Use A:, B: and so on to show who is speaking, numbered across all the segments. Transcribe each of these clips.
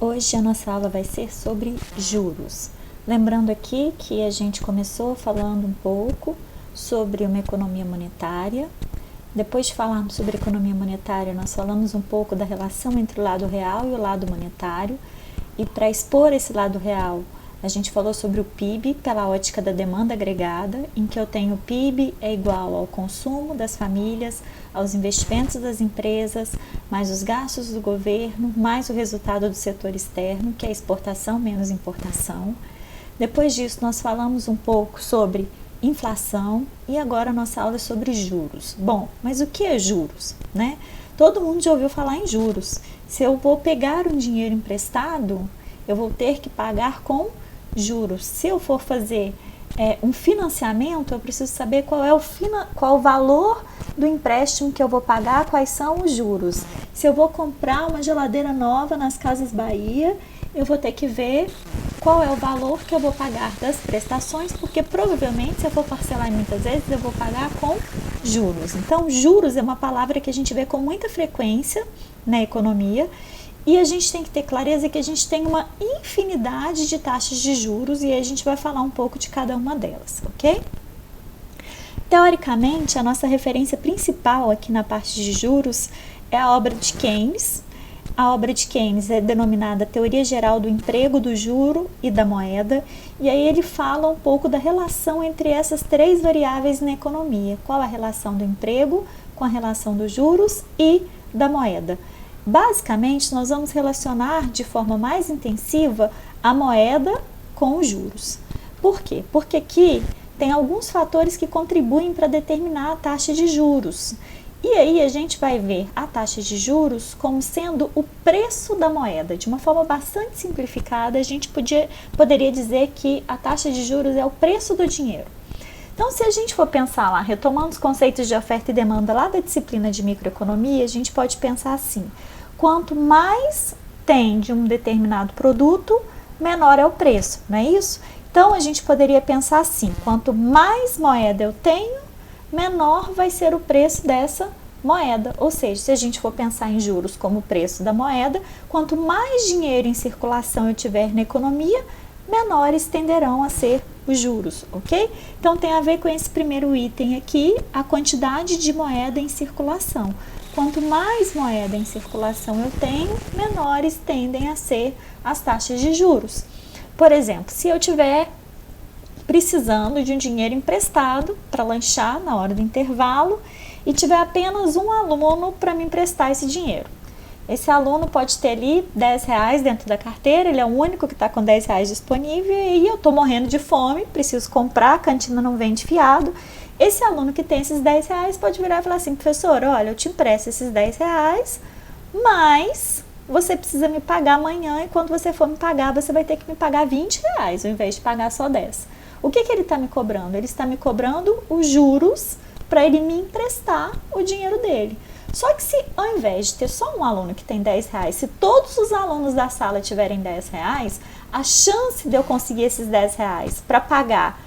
A: Hoje a nossa aula vai ser sobre juros. Lembrando aqui que a gente começou falando um pouco sobre uma economia monetária. Depois de falarmos sobre economia monetária, nós falamos um pouco da relação entre o lado real e o lado monetário. E para expor esse lado real, a gente falou sobre o PIB pela ótica da demanda agregada, em que eu tenho o PIB é igual ao consumo das famílias, aos investimentos das empresas, mais os gastos do governo, mais o resultado do setor externo, que é exportação menos importação. Depois disso, nós falamos um pouco sobre inflação e agora a nossa aula é sobre juros. Bom, mas o que é juros, né? Todo mundo já ouviu falar em juros. Se eu vou pegar um dinheiro emprestado, eu vou ter que pagar com juros. Se eu for fazer um financiamento, eu preciso saber qual o valor do empréstimo que eu vou pagar, quais são os juros. Se eu vou comprar uma geladeira nova nas Casas Bahia, eu vou ter que ver qual é o valor que eu vou pagar das prestações, porque provavelmente se eu for parcelar muitas vezes, eu vou pagar com juros. Então, juros é uma palavra que a gente vê com muita frequência na economia, e a gente tem que ter clareza que a gente tem uma infinidade de taxas de juros e a gente vai falar um pouco de cada uma delas, ok? Teoricamente, a nossa referência principal aqui na parte de juros é a obra de Keynes. A obra de Keynes é denominada Teoria Geral do Emprego, do Juro e da Moeda, e aí ele fala um pouco da relação entre essas três variáveis na economia. Qual a relação do emprego com a relação dos juros e da moeda? Basicamente, nós vamos relacionar de forma mais intensiva a moeda com os juros. Por quê? Porque aqui tem alguns fatores que contribuem para determinar a taxa de juros. E aí a gente vai ver a taxa de juros como sendo o preço da moeda. De uma forma bastante simplificada, a gente poderia dizer que a taxa de juros é o preço do dinheiro. Então, se a gente for pensar lá, retomando os conceitos de oferta e demanda lá da disciplina de microeconomia, a gente pode pensar assim: quanto mais tem de um determinado produto, menor é o preço, não é isso? Então, a gente poderia pensar assim: quanto mais moeda eu tenho, menor vai ser o preço dessa moeda. Ou seja, se a gente for pensar em juros como o preço da moeda, quanto mais dinheiro em circulação eu tiver na economia, menores tenderão a ser os juros, ok? Então, tem a ver com esse primeiro item aqui, a quantidade de moeda em circulação. Quanto mais moeda em circulação eu tenho, menores tendem a ser as taxas de juros. Por exemplo, se eu tiver precisando de um dinheiro emprestado para lanchar na hora do intervalo e tiver apenas um aluno para me emprestar esse dinheiro. Esse aluno pode ter ali R$10 dentro da carteira, ele é o único que está com R$10 disponível e eu estou morrendo de fome, preciso comprar, a cantina não vende fiado. Esse aluno que tem esses R$10 pode virar e falar assim: professor, olha, eu te empresto esses R$10, mas você precisa me pagar amanhã e quando você for me pagar, você vai ter que me pagar R$20 ao invés de pagar só 10. O que ele está me cobrando? Ele está me cobrando os juros para ele me emprestar o dinheiro dele. Só que se ao invés de ter só um aluno que tem R$10, se todos os alunos da sala tiverem R$10, a chance de eu conseguir esses R$10 para pagar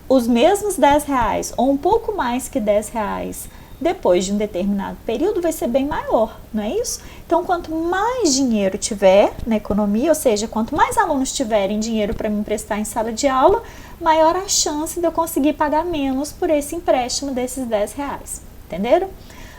A: os mesmos R$10 ou um pouco mais que R$10 depois de um determinado período vai ser bem maior, não é isso? Então, quanto mais dinheiro tiver na economia, ou seja, quanto mais alunos tiverem dinheiro para me emprestar em sala de aula, maior a chance de eu conseguir pagar menos por esse empréstimo desses R$10, entenderam?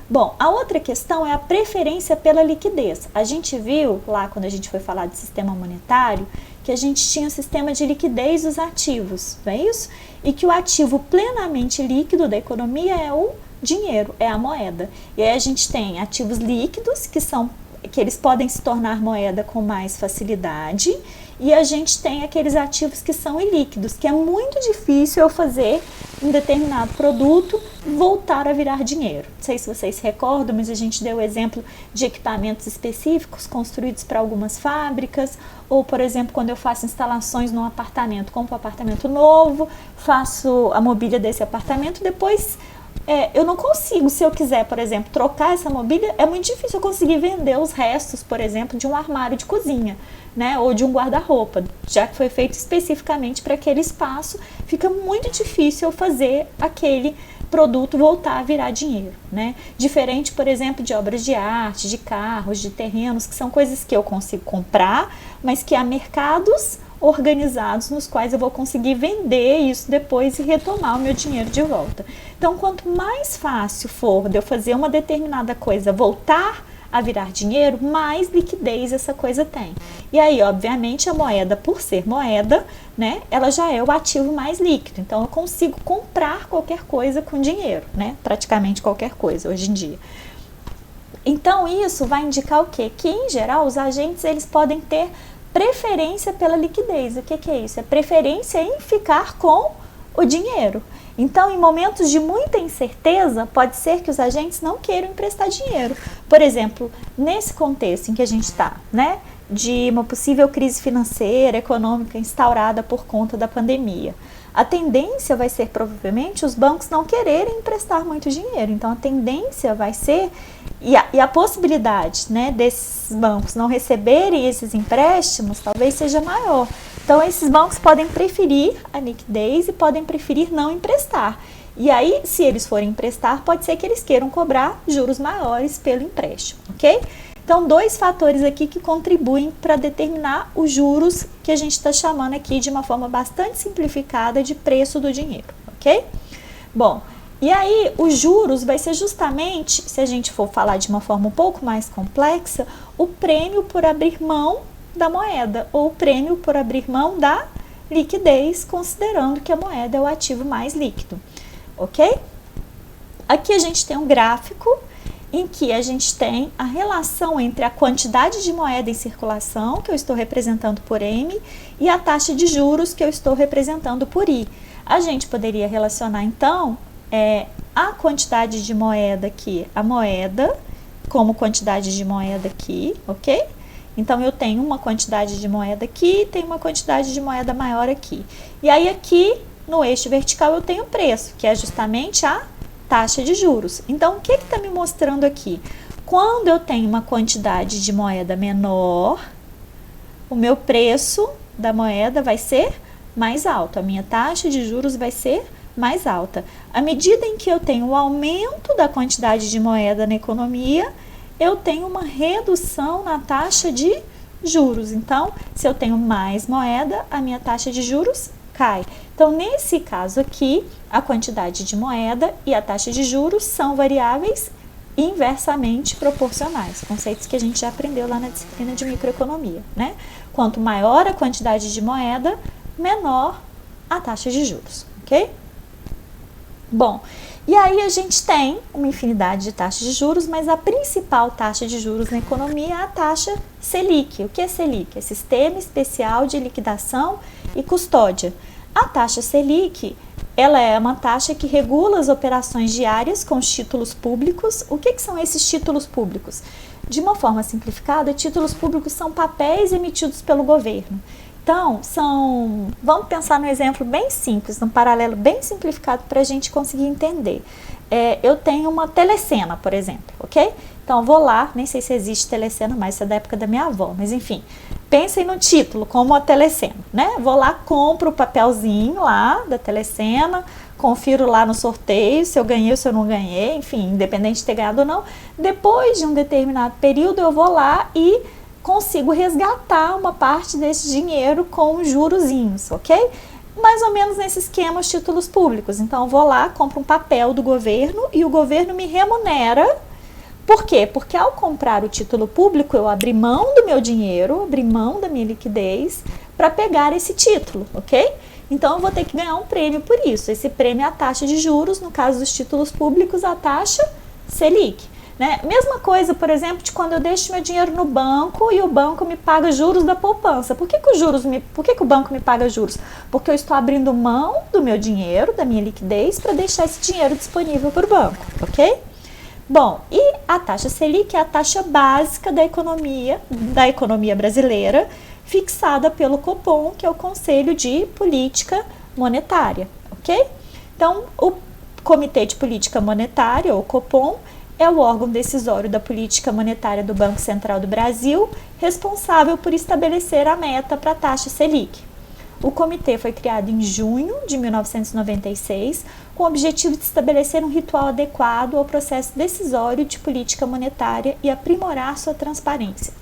A: Bom, a outra questão é a preferência pela liquidez. A gente viu lá quando a gente foi falar de sistema monetário que a gente tinha o sistema de liquidez dos ativos, não é isso? E que o ativo plenamente líquido da economia é o dinheiro, é a moeda. E aí a gente tem ativos líquidos que eles podem se tornar moeda com mais facilidade, e a gente tem aqueles ativos que são ilíquidos, que é muito difícil eu fazer um determinado produto voltar a virar dinheiro. Não sei se vocês se recordam, mas a gente deu o exemplo de equipamentos específicos construídos para algumas fábricas, ou, por exemplo, quando eu faço instalações num apartamento, compro um apartamento novo, faço a mobília desse apartamento, depois eu não consigo, se eu quiser, por exemplo, trocar essa mobília, é muito difícil eu conseguir vender os restos, por exemplo, de um armário de cozinha, né, ou de um guarda-roupa, já que foi feito especificamente para aquele espaço, fica muito difícil eu fazer aquele produto voltar a virar dinheiro, né? Diferente, por exemplo, de obras de arte, de carros, de terrenos, que são coisas que eu consigo comprar, mas que há mercados organizados nos quais eu vou conseguir vender isso depois e retomar o meu dinheiro de volta. Então, quanto mais fácil for de eu fazer uma determinada coisa voltar a virar dinheiro, mais liquidez essa coisa tem. E aí, obviamente, a moeda, por ser moeda, né, ela já é o ativo mais líquido. Então, eu consigo comprar qualquer coisa com dinheiro, né? Praticamente qualquer coisa hoje em dia. Então, isso vai indicar o quê? Que, em geral, os agentes, eles podem ter preferência pela liquidez. O que é isso? É preferência em ficar com o dinheiro. Então, em momentos de muita incerteza, pode ser que os agentes não queiram emprestar dinheiro. Por exemplo, nesse contexto em que a gente está, né, de uma possível crise financeira, econômica instaurada por conta da pandemia, a tendência vai ser, provavelmente, os bancos não quererem emprestar muito dinheiro. Então, a tendência vai ser, e a possibilidade, né, desses bancos não receberem esses empréstimos, talvez seja maior. Então, esses bancos podem preferir a liquidez e podem preferir não emprestar. E aí, se eles forem emprestar, pode ser que eles queiram cobrar juros maiores pelo empréstimo, ok? Então, dois fatores aqui que contribuem para determinar os juros que a gente está chamando aqui de uma forma bastante simplificada de preço do dinheiro, ok? Bom, e aí os juros vai ser justamente, se a gente for falar de uma forma um pouco mais complexa, o prêmio por abrir mão da moeda ou o prêmio por abrir mão da liquidez, considerando que a moeda é o ativo mais líquido, ok? Aqui a gente tem um gráfico em que a gente tem a relação entre a quantidade de moeda em circulação, que eu estou representando por M, e a taxa de juros, que eu estou representando por I. A gente poderia relacionar, então, a quantidade de moeda aqui, a moeda, como quantidade de moeda aqui, ok? Então, eu tenho uma quantidade de moeda aqui, tenho uma quantidade de moeda maior aqui. E aí, aqui, no eixo vertical, eu tenho o preço, que é justamente a taxa de juros. Então, o que está me mostrando aqui? Quando eu tenho uma quantidade de moeda menor, o meu preço da moeda vai ser mais alto, a minha taxa de juros vai ser mais alta. À medida em que eu tenho o aumento da quantidade de moeda na economia, eu tenho uma redução na taxa de juros. Então, se eu tenho mais moeda, a minha taxa de juros cai. Então, nesse caso aqui, a quantidade de moeda e a taxa de juros são variáveis inversamente proporcionais, conceitos que a gente já aprendeu lá na disciplina de microeconomia, né? Quanto maior a quantidade de moeda, menor a taxa de juros, ok? Bom, e aí a gente tem uma infinidade de taxas de juros, mas a principal taxa de juros na economia é a taxa Selic. O que é Selic? É Sistema Especial de Liquidação e Custódia. A taxa Selic, ela é uma taxa que regula as operações diárias com os títulos públicos. O que são esses títulos públicos? De uma forma simplificada, títulos públicos são papéis emitidos pelo governo. Então, vamos pensar num exemplo bem simples, num paralelo bem simplificado para a gente conseguir entender. Eu tenho uma telecena, por exemplo, ok? Então, vou lá, nem sei se existe telecena, mas isso é da época da minha avó, mas enfim, pensem no título, como a telecena, né? Vou lá, compro o papelzinho lá da telecena, confiro lá no sorteio se eu ganhei ou se eu não ganhei, enfim, independente de ter ganhado ou não. Depois de um determinado período, eu vou lá e consigo resgatar uma parte desse dinheiro com jurozinhos, ok? Mais ou menos nesse esquema os títulos públicos. Então, eu vou lá, compro um papel do governo e o governo me remunera. Por quê? Porque ao comprar o título público, eu abri mão do meu dinheiro, abri mão da minha liquidez para pegar esse título, ok? Então, eu vou ter que ganhar um prêmio por isso. Esse prêmio é a taxa de juros, no caso dos títulos públicos, a taxa Selic. Né? Mesma coisa, por exemplo, de quando eu deixo meu dinheiro no banco e o banco me paga juros da poupança. Por que o banco me paga juros? Porque eu estou abrindo mão do meu dinheiro, da minha liquidez, para deixar esse dinheiro disponível para o banco, ok? Bom, e a taxa Selic é a taxa básica da economia brasileira, fixada pelo Copom, que é o Conselho de Política Monetária, ok? Então, o Comitê de Política Monetária, ou Copom, é o órgão decisório da política monetária do Banco Central do Brasil, responsável por estabelecer a meta para a taxa Selic. O comitê foi criado em junho de 1996, com o objetivo de estabelecer um ritual adequado ao processo decisório de política monetária e aprimorar sua transparência.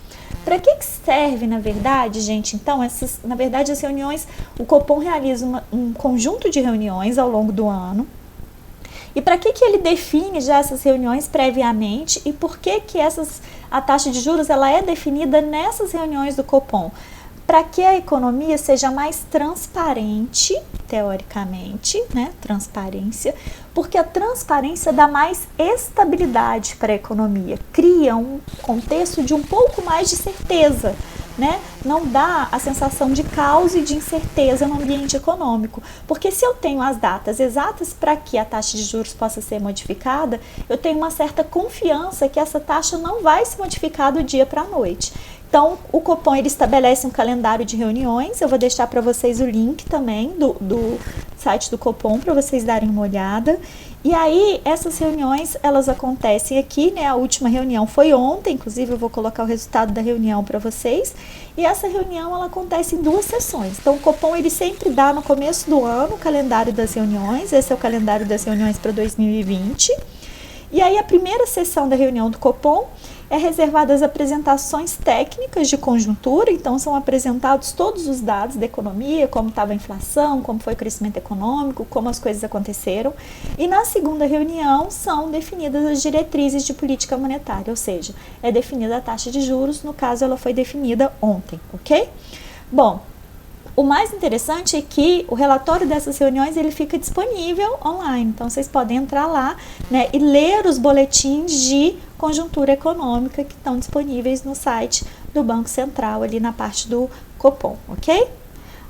A: Para que serve, na verdade, gente? Então, as reuniões, o Copom realiza um conjunto de reuniões ao longo do ano. E para que ele define já essas reuniões previamente e por que a taxa de juros ela é definida nessas reuniões do Copom? Para que a economia seja mais transparente, teoricamente, né? Transparência, porque a transparência dá mais estabilidade para a economia, cria um contexto de um pouco mais de certeza, né? Não dá a sensação de caos e de incerteza no ambiente econômico, porque se eu tenho as datas exatas para que a taxa de juros possa ser modificada, eu tenho uma certa confiança que essa taxa não vai se modificar do dia para a noite. Então, o Copom ele estabelece um calendário de reuniões, eu vou deixar para vocês o link também do site do Copom para vocês darem uma olhada. E aí, essas reuniões, elas acontecem aqui, né? A última reunião foi ontem, inclusive eu vou colocar o resultado da reunião para vocês. E essa reunião, ela acontece em 2 sessões. Então, o Copom, ele sempre dá no começo do ano o calendário das reuniões, esse é o calendário das reuniões para 2020. E aí, a primeira sessão da reunião do Copom é reservada às apresentações técnicas de conjuntura, então são apresentados todos os dados da economia, como estava a inflação, como foi o crescimento econômico, como as coisas aconteceram. E na segunda reunião são definidas as diretrizes de política monetária, ou seja, é definida a taxa de juros, no caso ela foi definida ontem, ok? Bom, o mais interessante é que o relatório dessas reuniões ele fica disponível online, então vocês podem entrar lá, né, e ler os boletins de conjuntura econômica que estão disponíveis no site do Banco Central, ali na parte do Copom, ok?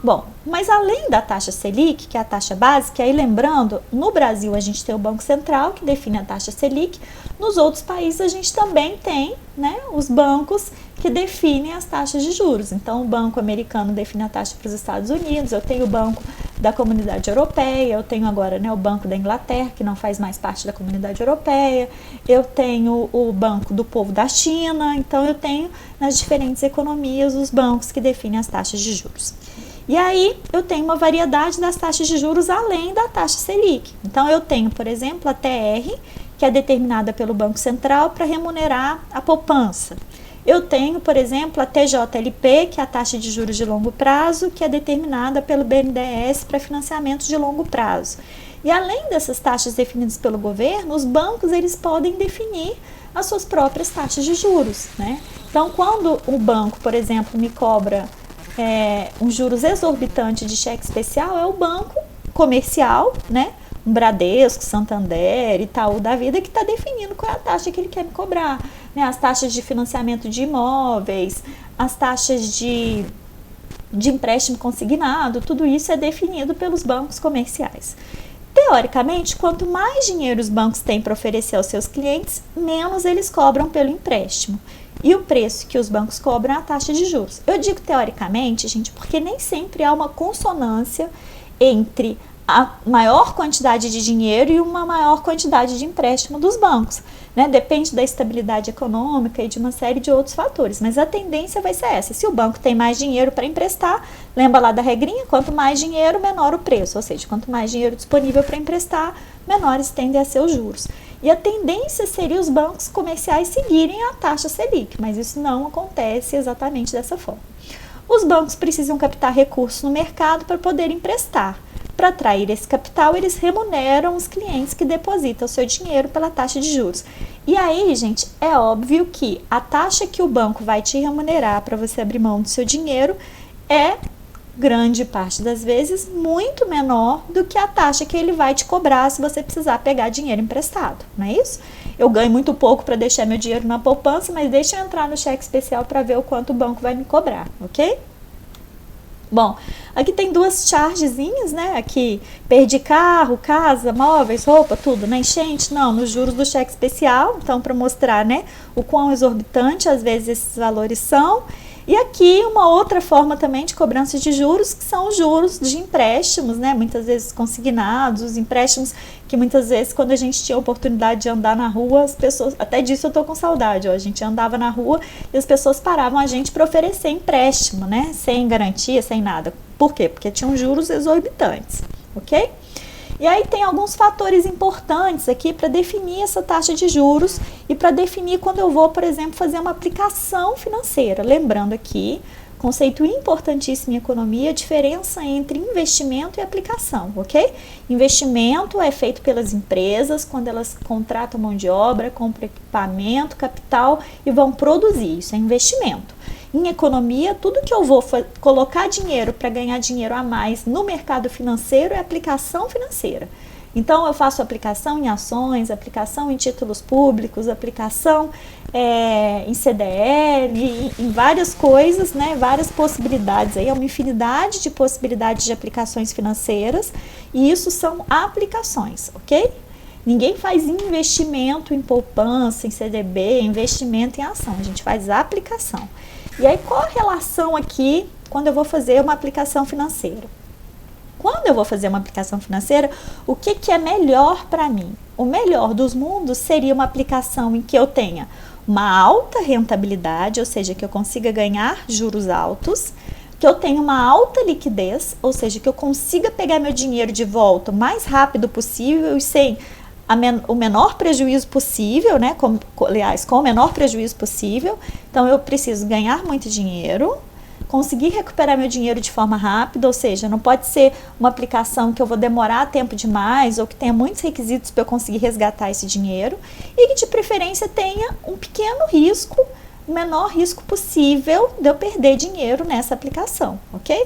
A: Bom, mas além da taxa Selic, que é a taxa básica, aí lembrando, no Brasil a gente tem o Banco Central que define a taxa Selic, nos outros países a gente também tem, né, os bancos que definem as taxas de juros. Então, o Banco Americano define a taxa para os Estados Unidos, eu tenho o Banco da Comunidade Europeia, eu tenho agora, né, o Banco da Inglaterra, que não faz mais parte da Comunidade Europeia, eu tenho o Banco do Povo da China, então eu tenho nas diferentes economias os bancos que definem as taxas de juros. E aí, eu tenho uma variedade das taxas de juros além da taxa Selic. Então, eu tenho, por exemplo, a TR, que é determinada pelo Banco Central para remunerar a poupança. Eu tenho, por exemplo, a TJLP, que é a taxa de juros de longo prazo, que é determinada pelo BNDES para financiamentos de longo prazo. E além dessas taxas definidas pelo governo, os bancos eles podem definir as suas próprias taxas de juros, né? Então, quando o banco, por exemplo, me cobra um juros exorbitante de cheque especial, é o banco comercial, né? Um Bradesco, Santander, Itaú da vida, que está definindo qual é a taxa que ele quer me cobrar, né? As taxas de financiamento de imóveis, as taxas de empréstimo consignado, tudo isso é definido pelos bancos comerciais. Teoricamente, quanto mais dinheiro os bancos têm para oferecer aos seus clientes, menos eles cobram pelo empréstimo. E o preço que os bancos cobram é a taxa de juros. Eu digo teoricamente, gente, porque nem sempre há uma consonância entre a maior quantidade de dinheiro e uma maior quantidade de empréstimo dos bancos, né? Depende da estabilidade econômica e de uma série de outros fatores, mas a tendência vai ser essa. Se o banco tem mais dinheiro para emprestar, lembra lá da regrinha? Quanto mais dinheiro, menor o preço, ou seja, quanto mais dinheiro disponível para emprestar, menores tendem a ser os juros. E a tendência seria os bancos comerciais seguirem a taxa Selic, mas isso não acontece exatamente dessa forma. Os bancos precisam captar recursos no mercado para poder emprestar. Para atrair esse capital, eles remuneram os clientes que depositam o seu dinheiro pela taxa de juros. E aí, gente, é óbvio que a taxa que o banco vai te remunerar para você abrir mão do seu dinheiro é, grande parte das vezes, muito menor do que a taxa que ele vai te cobrar se você precisar pegar dinheiro emprestado, não é isso? Eu ganho muito pouco para deixar meu dinheiro na poupança, mas deixa eu entrar no cheque especial para ver o quanto o banco vai me cobrar, ok? Bom, aqui tem 2 chargezinhas, né? Aqui, perdi carro, casa, móveis, roupa, tudo, na enchente, não, nos juros do cheque especial, então para mostrar, né, o quão exorbitante às vezes esses valores são. E aqui uma outra forma também de cobrança de juros, que são os juros de empréstimos, né? Muitas vezes consignados, os empréstimos que muitas vezes quando a gente tinha a oportunidade de andar na rua, as pessoas, até disso eu tô com saudade, ó, a gente andava na rua e as pessoas paravam a gente para oferecer empréstimo, né? Sem garantia, sem nada. Por quê? Porque tinham juros exorbitantes, ok? E aí tem alguns fatores importantes aqui para definir essa taxa de juros e para definir quando eu vou, por exemplo, fazer uma aplicação financeira. Lembrando aqui, conceito importantíssimo em economia, a diferença entre investimento e aplicação, ok? Investimento é feito pelas empresas quando elas contratam mão de obra, compram equipamento, capital e vão produzir, isso é investimento. Em economia, tudo que eu vou colocar dinheiro para ganhar dinheiro a mais no mercado financeiro é aplicação financeira. Então, eu faço aplicação em ações, aplicação em títulos públicos, aplicação em CDL, em várias coisas, né? Várias possibilidades. Aí é uma infinidade de possibilidades de aplicações financeiras e isso são aplicações, ok? Ninguém faz investimento em poupança, em CDB, investimento em ação. A gente faz aplicação. E aí, qual a relação aqui quando eu vou fazer uma aplicação financeira? Quando eu vou fazer uma aplicação financeira, o que é melhor para mim? O melhor dos mundos seria uma aplicação em que eu tenha uma alta rentabilidade, ou seja, que eu consiga ganhar juros altos, que eu tenha uma alta liquidez, ou seja, que eu consiga pegar meu dinheiro de volta o mais rápido possível e sem o menor prejuízo possível, né? Com o menor prejuízo possível. Então, eu preciso ganhar muito dinheiro, conseguir recuperar meu dinheiro de forma rápida, ou seja, não pode ser uma aplicação que eu vou demorar tempo demais ou que tenha muitos requisitos para eu conseguir resgatar esse dinheiro e que de preferência tenha um pequeno risco, o menor risco possível de eu perder dinheiro nessa aplicação, ok?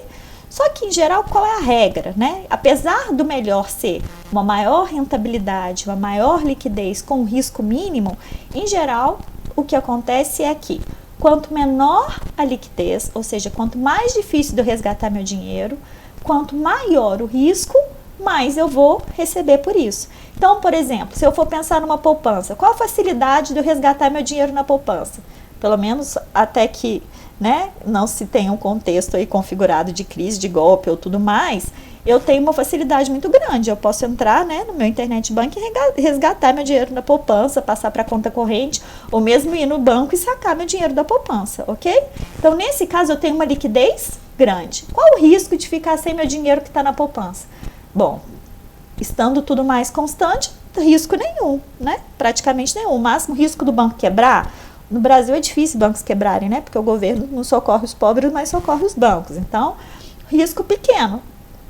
A: Só que, em geral, qual é a regra, né? Apesar do melhor ser uma maior rentabilidade, uma maior liquidez com risco mínimo, em geral, o que acontece é que quanto menor a liquidez, ou seja, quanto mais difícil de eu resgatar meu dinheiro, quanto maior o risco, mais eu vou receber por isso. Então, por exemplo, se eu for pensar numa poupança, qual a facilidade de eu resgatar meu dinheiro na poupança? Pelo menos até que, né, não se tenha um contexto aí configurado de crise, de golpe ou tudo mais, eu tenho uma facilidade muito grande. Eu posso entrar, né, no meu internet banking e resgatar meu dinheiro na poupança, passar para a conta corrente, ou mesmo ir no banco e sacar meu dinheiro da poupança, ok? Então, nesse caso, eu tenho uma liquidez grande. Qual o risco de ficar sem meu dinheiro que está na poupança? Bom, estando tudo mais constante, risco nenhum, né? Praticamente nenhum. O máximo risco do banco quebrar. No Brasil é difícil bancos quebrarem, né? Porque o governo não socorre os pobres, mas socorre os bancos. Então, risco pequeno.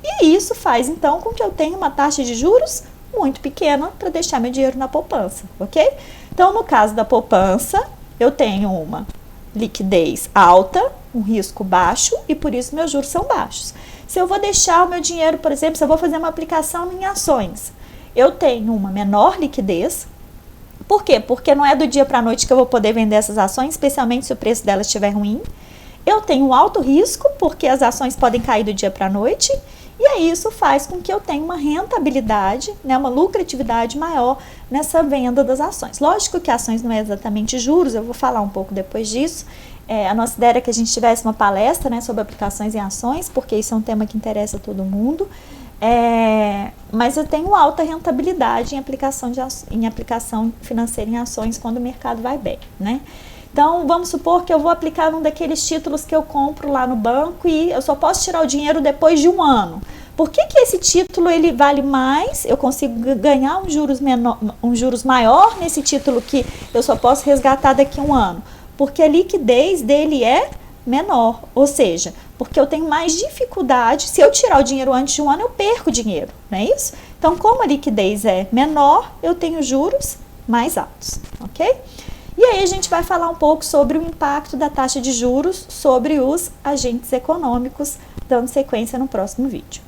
A: E isso faz, então, com que eu tenha uma taxa de juros muito pequena para deixar meu dinheiro na poupança, ok? Então, no caso da poupança, eu tenho uma liquidez alta, um risco baixo e, por isso, meus juros são baixos. Se eu vou deixar o meu dinheiro, por exemplo, se eu vou fazer uma aplicação em ações, eu tenho uma menor liquidez. Por quê? Porque não é do dia para a noite que eu vou poder vender essas ações, especialmente se o preço delas estiver ruim. Eu tenho um alto risco, porque as ações podem cair do dia para a noite, e aí isso faz com que eu tenha uma rentabilidade, né, uma lucratividade maior nessa venda das ações. Lógico que ações não é exatamente juros, eu vou falar um pouco depois disso. A nossa ideia era que a gente tivesse uma palestra, né, sobre aplicações em ações, porque isso é um tema que interessa a todo mundo. Mas eu tenho alta rentabilidade em aplicação financeira em ações quando o mercado vai bem, né? Então, vamos supor que eu vou aplicar num daqueles títulos que eu compro lá no banco e eu só posso tirar o dinheiro depois de um ano. Por que esse título ele vale mais? Eu consigo ganhar um juros maior nesse título que eu só posso resgatar daqui a um ano? Porque a liquidez dele é menor, ou seja, porque eu tenho mais dificuldade, se eu tirar o dinheiro antes de um ano, eu perco dinheiro, não é isso? Então, como a liquidez é menor, eu tenho juros mais altos, ok? E aí a gente vai falar um pouco sobre o impacto da taxa de juros sobre os agentes econômicos, dando sequência no próximo vídeo.